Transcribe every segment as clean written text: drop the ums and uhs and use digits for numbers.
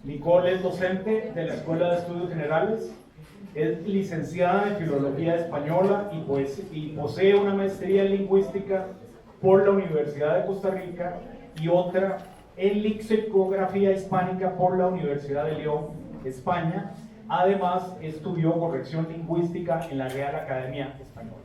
Nicole es docente de la Escuela de Estudios Generales, es licenciada en Filología Española y posee una maestría en Lingüística por la Universidad de Costa Rica y otra en Lexicografía Hispánica por la Universidad de León, España. Además, estudió corrección lingüística en la Real Academia Española.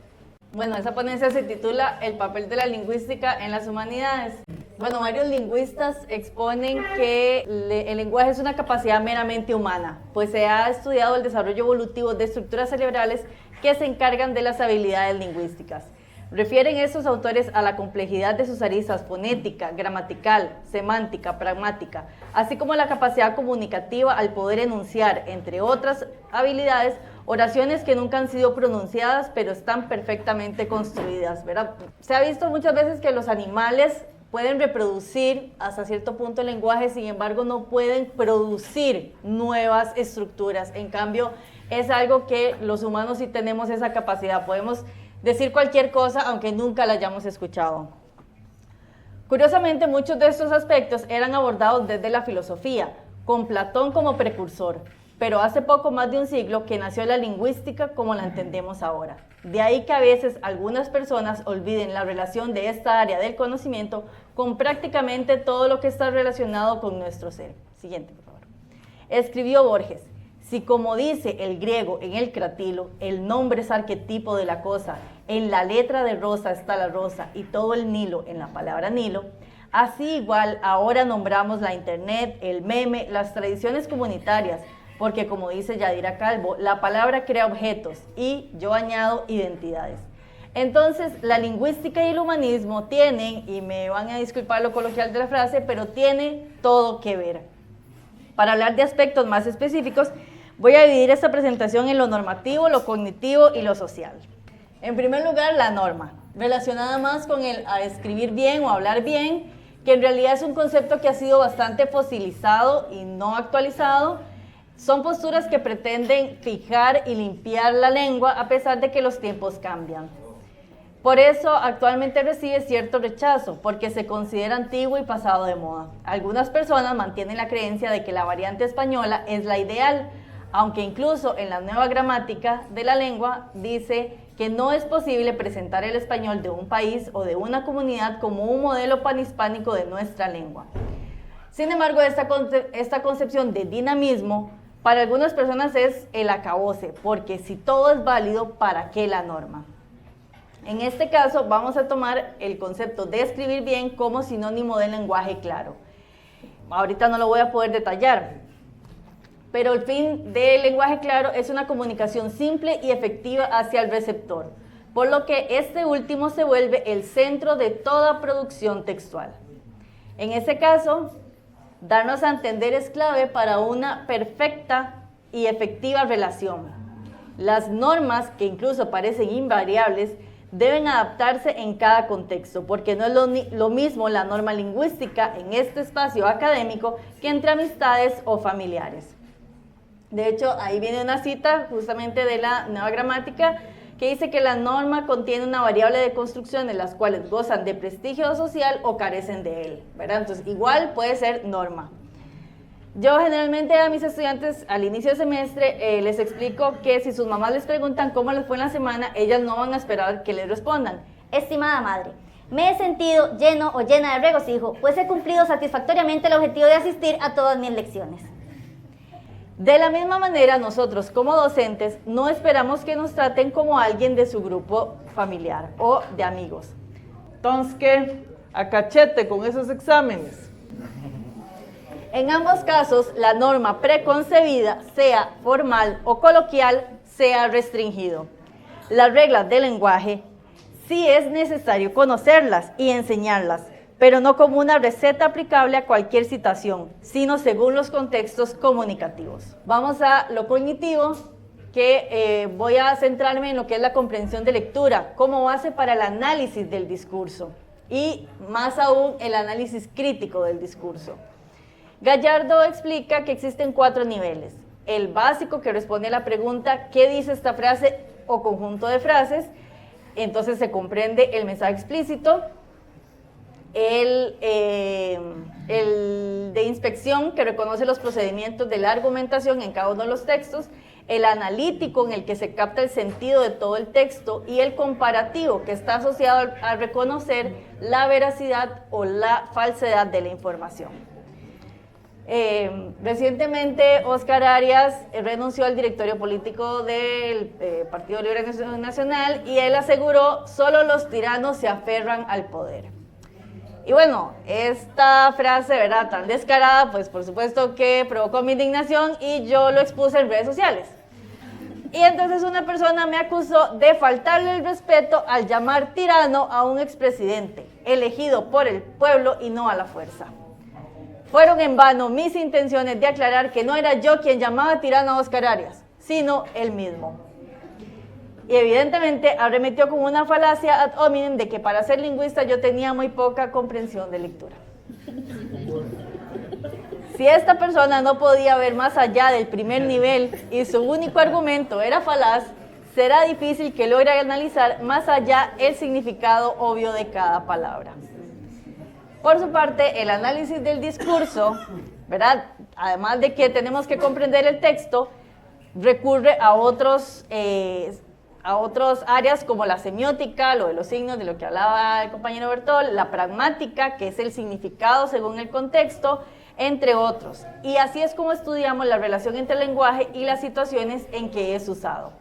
Bueno, esa ponencia se titula El papel de la lingüística en las humanidades. Bueno, varios lingüistas exponen que el lenguaje es una capacidad meramente humana, pues se ha estudiado el desarrollo evolutivo de estructuras cerebrales que se encargan de las habilidades lingüísticas. Refieren estos autores a la complejidad de sus aristas fonética, gramatical, semántica, pragmática, así como la capacidad comunicativa al poder enunciar, entre otras habilidades, oraciones que nunca han sido pronunciadas, pero están perfectamente construidas, ¿verdad? Se ha visto muchas veces que los animales pueden reproducir hasta cierto punto el lenguaje, sin embargo no pueden producir nuevas estructuras. En cambio, es algo que los humanos sí tenemos esa capacidad, podemos decir cualquier cosa aunque nunca la hayamos escuchado. Curiosamente, muchos de estos aspectos eran abordados desde la filosofía, con Platón como precursor, pero hace poco más de un siglo que nació la lingüística como la entendemos ahora. De ahí que a veces algunas personas olviden la relación de esta área del conocimiento con prácticamente todo lo que está relacionado con nuestro ser. Siguiente, por favor. Escribió Borges: si como dice el griego en el cratilo, el nombre es arquetipo de la cosa, en la letra de rosa está la rosa y todo el Nilo en la palabra Nilo, así igual ahora nombramos la internet, el meme, las tradiciones comunitarias, porque como dice Yadira Calvo, la palabra crea objetos y yo añado identidades. Entonces, la lingüística y el humanismo tienen, y me van a disculpar lo coloquial de la frase, pero tiene todo que ver. Para hablar de aspectos más específicos, voy a dividir esta presentación en lo normativo, lo cognitivo y lo social. En primer lugar, la norma, relacionada más con el a escribir bien o hablar bien, que en realidad es un concepto que ha sido bastante fosilizado y no actualizado. Son posturas que pretenden fijar y limpiar la lengua a pesar de que los tiempos cambian. Por eso actualmente recibe cierto rechazo, porque se considera antiguo y pasado de moda. Algunas personas mantienen la creencia de que la variante española es la ideal, aunque incluso en la nueva gramática de la lengua dice que no es posible presentar el español de un país o de una comunidad como un modelo panhispánico de nuestra lengua. Sin embargo, esta concepción de dinamismo para algunas personas es el acabose, porque si todo es válido, ¿para qué la norma? En este caso, vamos a tomar el concepto de escribir bien como sinónimo de lenguaje claro. Ahorita no lo voy a poder detallar, pero el fin del lenguaje claro es una comunicación simple y efectiva hacia el receptor, por lo que este último se vuelve el centro de toda producción textual. En este caso, darnos a entender es clave para una perfecta y efectiva relación. Las normas, que incluso parecen invariables, deben adaptarse en cada contexto, porque no es lo mismo la norma lingüística en este espacio académico que entre amistades o familiares. De hecho, ahí viene una cita justamente de la nueva gramática que dice que la norma contiene una variable de construcciones las cuales gozan de prestigio social o carecen de él, ¿verdad? Entonces, igual puede ser norma. Yo generalmente a mis estudiantes al inicio del semestre les explico que si sus mamás les preguntan cómo les fue en la semana, ellas no van a esperar que les respondan: estimada madre, me he sentido lleno o llena de regocijo, pues he cumplido satisfactoriamente el objetivo de asistir a todas mis lecciones. De la misma manera, nosotros como docentes no esperamos que nos traten como alguien de su grupo familiar o de amigos. Entonces, ¿qué? A cachete con esos exámenes. En ambos casos, la norma preconcebida, sea formal o coloquial, sea restringido. Las reglas del lenguaje sí es necesario conocerlas y enseñarlas, pero no como una receta aplicable a cualquier situación, sino según los contextos comunicativos. Vamos a lo cognitivo, que voy a centrarme en lo que es la comprensión de lectura, como base para el análisis del discurso, y más aún el análisis crítico del discurso. Gallardo explica que existen 4 niveles. El básico, que responde a la pregunta ¿qué dice esta frase o conjunto de frases? Entonces se comprende el mensaje explícito. el de inspección, que reconoce los procedimientos de la argumentación en cada uno de los textos, el analítico, en el que se capta el sentido de todo el texto, y el comparativo, que está asociado a reconocer la veracidad o la falsedad de la información. Recientemente Óscar Arias renunció al directorio político del Partido Libre Nacional y él aseguró: solo los tiranos se aferran al poder. Y bueno, esta frase, ¿verdad?, tan descarada, pues por supuesto que provocó mi indignación y yo lo expuse en redes sociales. Y entonces una persona me acusó de faltarle el respeto al llamar tirano a un expresidente elegido por el pueblo y no a la fuerza. Fueron en vano mis intenciones de aclarar que no era yo quien llamaba tirano a Óscar Arias, sino él mismo. Y evidentemente arremetió con una falacia ad hominem de que para ser lingüista yo tenía muy poca comprensión de lectura. Si esta persona no podía ver más allá del primer nivel y su único argumento era falaz, será difícil que logre analizar más allá el significado obvio de cada palabra. Por su parte, el análisis del discurso, ¿verdad?, además de que tenemos que comprender el texto, recurre a otras áreas como la semiótica, lo de los signos, de lo que hablaba el compañero Bertol, la pragmática, que es el significado según el contexto, entre otros. Y así es como estudiamos la relación entre el lenguaje y las situaciones en que es usado.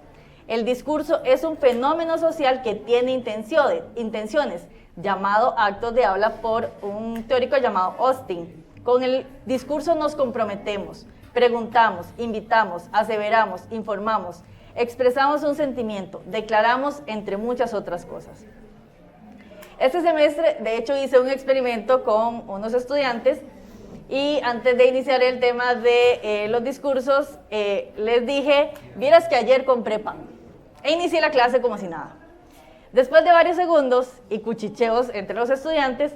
El discurso es un fenómeno social que tiene intenciones, llamado actos de habla por un teórico llamado Austin. Con el discurso nos comprometemos, preguntamos, invitamos, aseveramos, informamos, expresamos un sentimiento, declaramos, entre muchas otras cosas. Este semestre, de hecho, hice un experimento con unos estudiantes y antes de iniciar el tema de los discursos, les dije: vieras que ayer compré pan. E inicié la clase como si nada. Después de varios segundos y cuchicheos entre los estudiantes,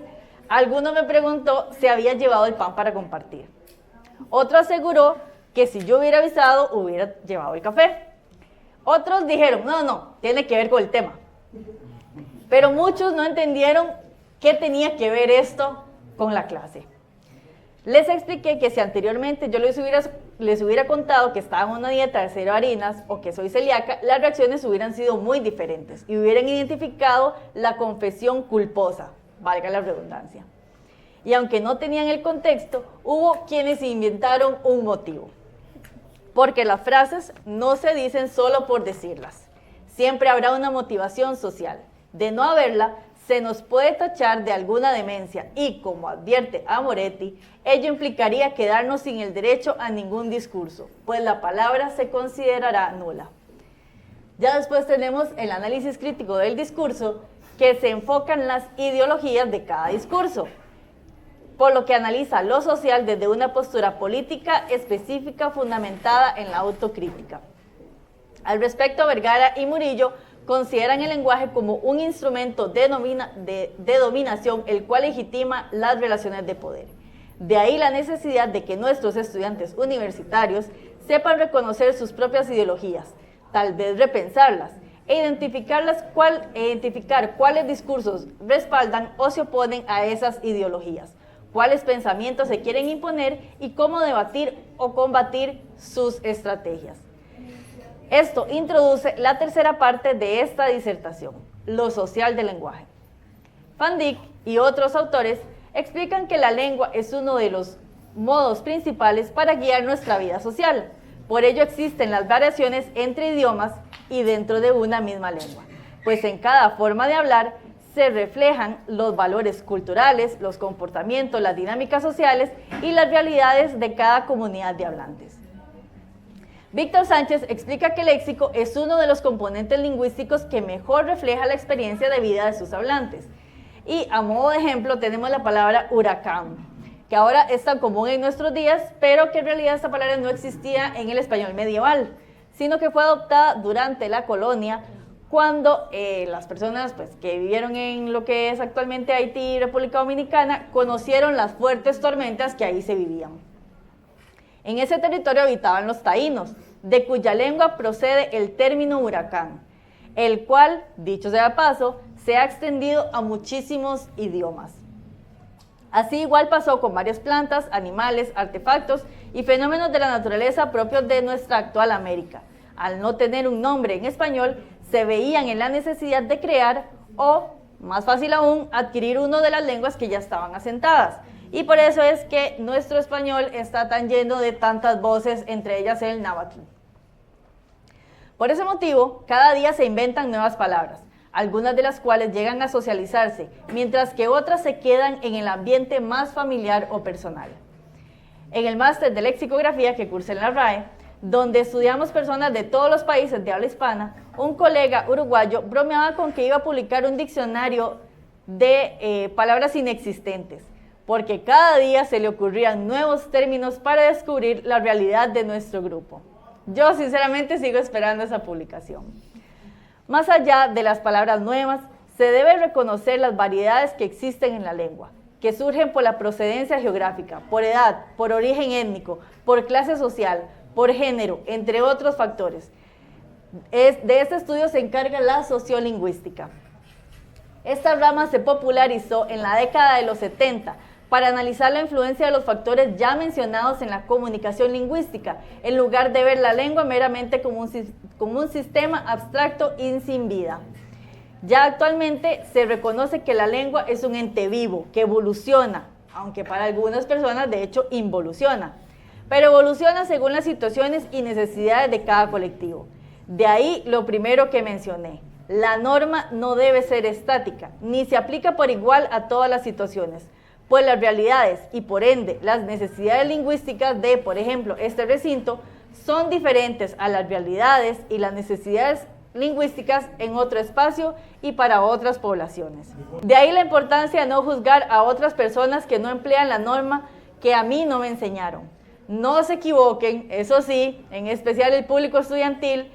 alguno me preguntó si había llevado el pan para compartir. Otro aseguró que si yo hubiera avisado, hubiera llevado el café. Otros dijeron: no, tiene que ver con el tema. Pero muchos no entendieron qué tenía que ver esto con la clase. Les expliqué que si anteriormente yo les hubiera contado que estaba en una dieta de 0 harinas o que soy celíaca, las reacciones hubieran sido muy diferentes y hubieran identificado la confesión culposa, valga la redundancia. Y aunque no tenían el contexto, hubo quienes inventaron un motivo. Porque las frases no se dicen solo por decirlas. Siempre habrá una motivación social. De no haberla, se nos puede tachar de alguna demencia y, como advierte Amoretti, ello implicaría quedarnos sin el derecho a ningún discurso, pues la palabra se considerará nula. Ya después tenemos el análisis crítico del discurso, que se enfoca en las ideologías de cada discurso, por lo que analiza lo social desde una postura política específica fundamentada en la autocrítica. Al respecto, Vergara y Murillo consideran el lenguaje como un instrumento de dominación, el cual legitima las relaciones de poder. De ahí la necesidad de que nuestros estudiantes universitarios sepan reconocer sus propias ideologías, tal vez repensarlas, e identificar cuáles discursos respaldan o se oponen a esas ideologías, cuáles pensamientos se quieren imponer y cómo debatir o combatir sus estrategias. Esto introduce la tercera parte de esta disertación, lo social del lenguaje. Van Dijk y otros autores explican que la lengua es uno de los modos principales para guiar nuestra vida social. Por ello existen las variaciones entre idiomas y dentro de una misma lengua, pues en cada forma de hablar se reflejan los valores culturales, los comportamientos, las dinámicas sociales y las realidades de cada comunidad de hablantes. Víctor Sánchez explica que el léxico es uno de los componentes lingüísticos que mejor refleja la experiencia de vida de sus hablantes. Y a modo de ejemplo tenemos la palabra huracán, que ahora es tan común en nuestros días, pero que en realidad esta palabra no existía en el español medieval, sino que fue adoptada durante la colonia, cuando las personas que vivieron en lo que es actualmente Haití y República Dominicana conocieron las fuertes tormentas que ahí se vivían. En ese territorio habitaban los taínos, de cuya lengua procede el término huracán, el cual, dicho sea de paso, se ha extendido a muchísimos idiomas. Así igual pasó con varias plantas, animales, artefactos y fenómenos de la naturaleza propios de nuestra actual América. Al no tener un nombre en español, se veían en la necesidad de crear o, más fácil aún, adquirir uno de las lenguas que ya estaban asentadas. Y por eso es que nuestro español está tan lleno de tantas voces, entre ellas el náhuatl. Por ese motivo, cada día se inventan nuevas palabras, algunas de las cuales llegan a socializarse, mientras que otras se quedan en el ambiente más familiar o personal. En el máster de lexicografía que cursé en la RAE, donde estudiamos personas de todos los países de habla hispana, un colega uruguayo bromeaba con que iba a publicar un diccionario de palabras inexistentes, porque cada día se le ocurrían nuevos términos para descubrir la realidad de nuestro grupo. Yo sinceramente sigo esperando esa publicación. Más allá de las palabras nuevas, se debe reconocer las variedades que existen en la lengua, que surgen por la procedencia geográfica, por edad, por origen étnico, por clase social, por género, entre otros factores. De este estudio se encarga la sociolingüística. Esta rama se popularizó en la década de los 70 para analizar la influencia de los factores ya mencionados en la comunicación lingüística, en lugar de ver la lengua meramente como un sistema abstracto y sin vida. Ya actualmente se reconoce que la lengua es un ente vivo, que evoluciona, aunque para algunas personas de hecho involuciona, pero evoluciona según las situaciones y necesidades de cada colectivo. De ahí lo primero que mencioné. La norma no debe ser estática, ni se aplica por igual a todas las situaciones, pues las realidades y por ende las necesidades lingüísticas de, por ejemplo, este recinto, son diferentes a las realidades y las necesidades lingüísticas en otro espacio y para otras poblaciones. De ahí la importancia de no juzgar a otras personas que no emplean la norma que a mí no me enseñaron. No se equivoquen, eso sí, en especial el público estudiantil,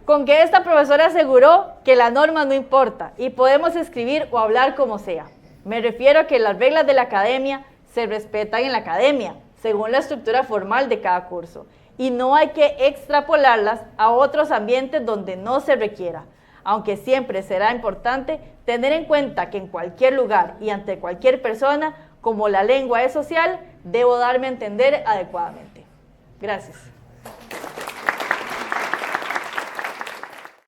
con que esta profesora aseguró que la norma no importa y podemos escribir o hablar como sea. Me refiero a que las reglas de la academia se respetan en la academia, según la estructura formal de cada curso, y no hay que extrapolarlas a otros ambientes donde no se requiera, aunque siempre será importante tener en cuenta que en cualquier lugar y ante cualquier persona, como la lengua es social, debo darme a entender adecuadamente. Gracias.